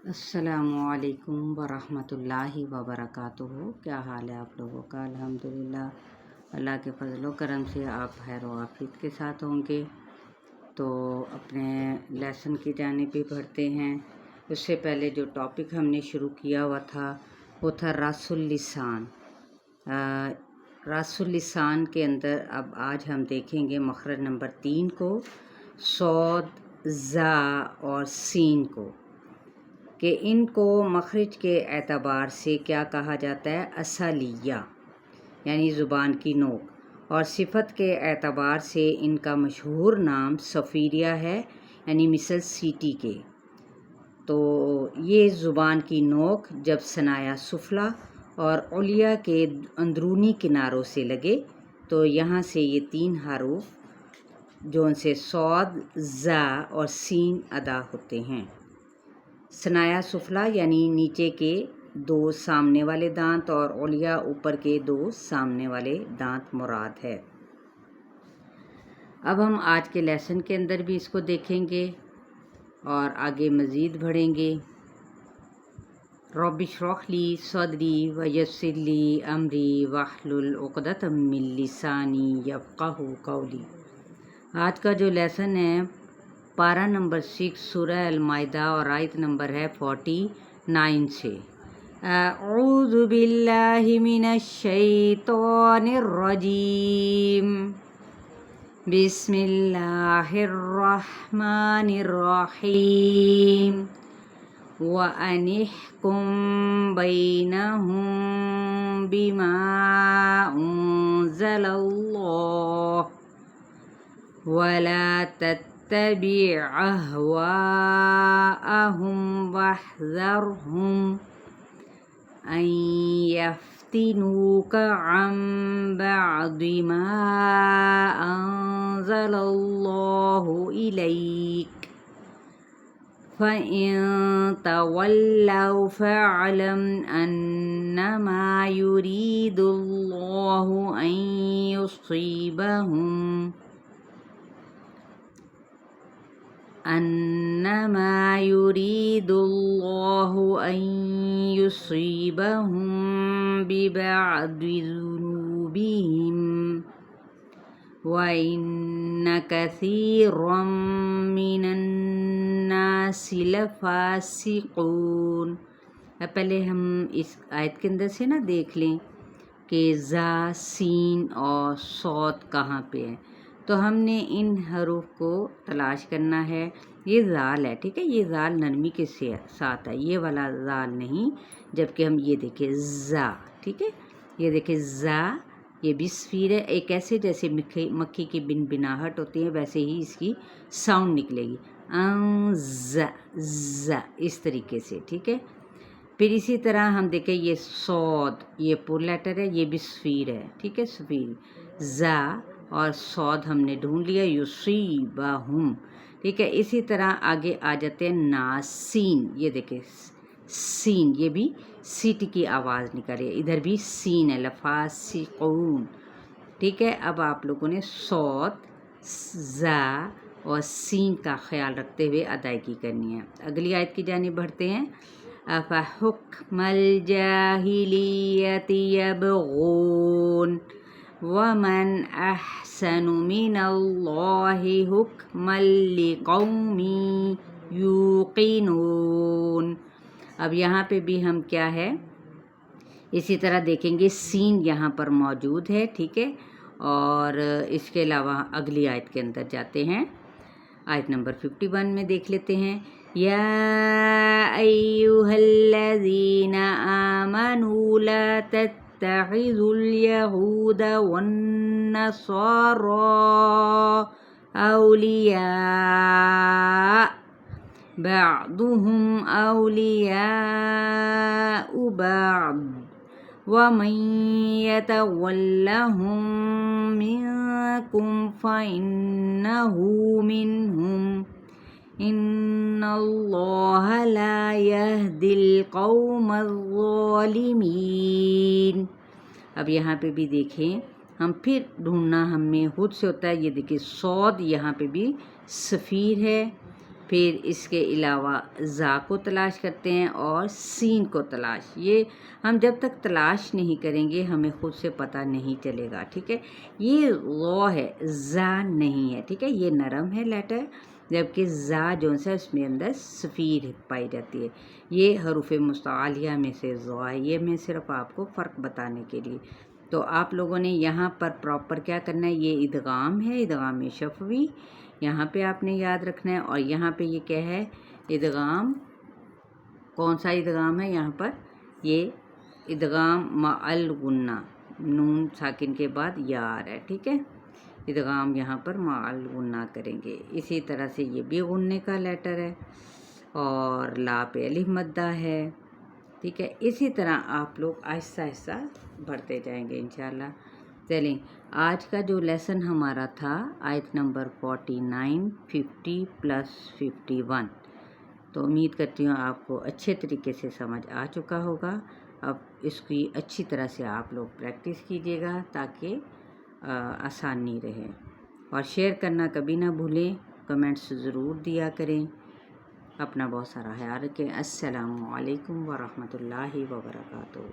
السلام علیکم ورحمۃ اللہ وبرکاتہ۔ کیا حال ہے آپ لوگوں کا؟ الحمدللہ اللہ کے فضل و کرم سے آپ خیر و عافیت کے ساتھ ہوں گے۔ تو اپنے لیسن کی جانب بھی بڑھتے ہیں۔ اس سے پہلے جو ٹاپک ہم نے شروع کیا ہوا تھا وہ تھا راس اللسان۔ راس اللسان کے اندر اب آج ہم دیکھیں گے مخرج نمبر 3 کو، صاد، زا اور سین کو، کہ ان کو مخرج کے اعتبار سے کیا کہا جاتا ہے؟ اصلیہ یعنی زبان کی نوک، اور صفت کے اعتبار سے ان کا مشہور نام صفیریہ ہے، یعنی مثل سیٹی کے۔ تو یہ زبان کی نوک جب ثنایا سفلی اور علیا کے اندرونی کناروں سے لگے تو یہاں سے یہ 3 حروف جو ان سے صاد، زا اور سین ادا ہوتے ہیں۔ ثنایا سفلی یعنی نیچے کے 2 سامنے والے دانت اور علیا اوپر کے 2 سامنے والے دانت مراد ہے۔ اب ہم آج کے لیسن کے اندر بھی اس کو دیکھیں گے اور آگے مزید بڑھیں گے۔ رب اشرح لی صدری ویسر لی امری واحلل عقدۃ من لسانی یفقہوا قولی۔ آج کا جو لیسن ہے پارہ نمبر 6 سورہ المائدہ اور آیت نمبر ہے 49 سے۔ اعوذ باللہ من الشیطان الرجیم، بسم اللہ الرحمن الرحیم، وَأَنِ احْكُم بَيْنَهُم بِمَا أُنزَلَ اللَّهُ وَلَا تَتَّبِعْ أَهْوَاءَهُمْ وَاحْذَرْهُمْ أَن يَفْتِنُوكَ عَن بَعْضِ مَا أَنزَلَ اللَّهُ إِلَيْكَ فَإِن تَوَلَّوْا فَاعْلَمْ أَنَّمَا يُرِيدُ اللَّهُ أن يصيبهم ببعض ذنوبهم وَإِنَّ كَثِيرًا مِّنَ النَّاسِ لَفَاسِقُونَ۔ پہلے ہم اس آیت کے اندر سے نا دیکھ لیں کہ زا، سین اور صاد کہاں پہ ہے۔ تو ہم نے ان حروف کو تلاش کرنا ہے۔ یہ زال ہے، ٹھیک ہے، یہ زال نرمی کے ساتھ ہے، یہ والا زال نہیں، جبکہ ہم یہ دیکھیں زا، ٹھیک ہے، یہ دیکھیں زا، یہ بھی صفیر ہے، ایک ایسے جیسے مکھی کی بن بناہٹ ہوتی ہے ویسے ہی اس کی ساؤنڈ نکلے گی، ز اس طریقے سے، ٹھیک ہے۔ پھر اسی طرح ہم دیکھیں یہ صاد، یہ پر لیٹر ہے، یہ بھی صفیر ہے، ٹھیک ہے، صفیر۔ زا اور صاد ہم نے ڈھونڈ لیا، یصیبہم، ٹھیک ہے۔ اسی طرح آگے آ جاتے ہیں ناسین، یہ دیکھیں سین، یہ بھی سیٹی کی آواز نکالے، ادھر بھی سین ہے، لفاسقون، ٹھیک ہے۔ اب آپ لوگوں نے صاد، زا اور سین کا خیال رکھتے ہوئے ادائیگی کرنی ہے۔ اگلی آیت کی جانب بڑھتے ہیں۔ افحکم الجاہلیۃ یبغون ومن احسن من اللہ حکما لقوم یوقنون۔ اب یہاں پہ بھی ہم کیا ہے، اسی طرح دیکھیں گے سین یہاں پر موجود ہے، ٹھیک ہے، اور اس کے علاوہ اگلی آیت کے اندر جاتے ہیں، آیت نمبر 51 میں دیکھ لیتے ہیں۔ یا ایھا الذین آمنوا لا تتخذوا اليہود والنصارى اولیاء بعضهم اولیاء بعض وَمَن يَتَوَلَّهُم مِّنكُمْ فَإِنَّهُ مِنْهُمْ إِنَّ اللَّهَ لَا يَهْدِي الْقَوْمَ الظَّالِمِينَ۔ اب یہاں پہ بھی دیکھیں، ہم پھر ڈھونڈنا ہمیں خود سے ہوتا ہے۔ یہ دیکھیں صاد یہاں پہ بھی صفیر ہے پھر اس کے علاوہ زا کو تلاش کرتے ہیں اور سین کو تلاش. یہ ہم جب تک تلاش نہیں کریں گے ہمیں خود سے پتہ نہیں چلے گا. ٹھیک ہے، یہ غو ہے، زا نہیں ہے. ٹھیک ہے، یہ نرم ہے لیٹر، جبکہ زا جو ہے اس میں اندر سفید پائی جاتی ہے. یہ حروف مستعلیہ میں سے زا ہے. یہ میں صرف آپ کو فرق بتانے کے لیے. تو آپ لوگوں نے یہاں پر پراپر کیا کرنا ہے، یہ ادغام ہے، ادغام شفوی یہاں پہ آپ نے یاد رکھنا ہے. اور یہاں پہ یہ کیا ہے، ادغام، کون سا ادغام ہے یہاں پر، یہ ادغام مع الغنہ، نون ساکن کے بعد یار ہے. ٹھیک ہے، ادغام یہاں پر مع الغنہ کریں گے. اسی طرح سے یہ بھی غنّے کا لیٹر ہے اور لا پہ الف مدہ ہے. ٹھیک ہے، اسی طرح آپ لوگ آہستہ آہستہ بڑھتے جائیں گے انشاءاللہ. چلیں، آج کا جو لیسن ہمارا تھا آیت نمبر 49، 50 پلس 51. تو امید کرتی ہوں آپ کو اچھے طریقے سے سمجھ آ چکا ہوگا. اب اس کی اچھی طرح سے آپ لوگ پریکٹس کیجیے گا تاکہ آسانی رہے. اور شیئر کرنا کبھی نہ بھولیں، کمنٹس ضرور دیا کریں. اپنا بہت سارا خیال رکھیں. السلام علیکم ورحمۃ اللہ وبرکاتہ.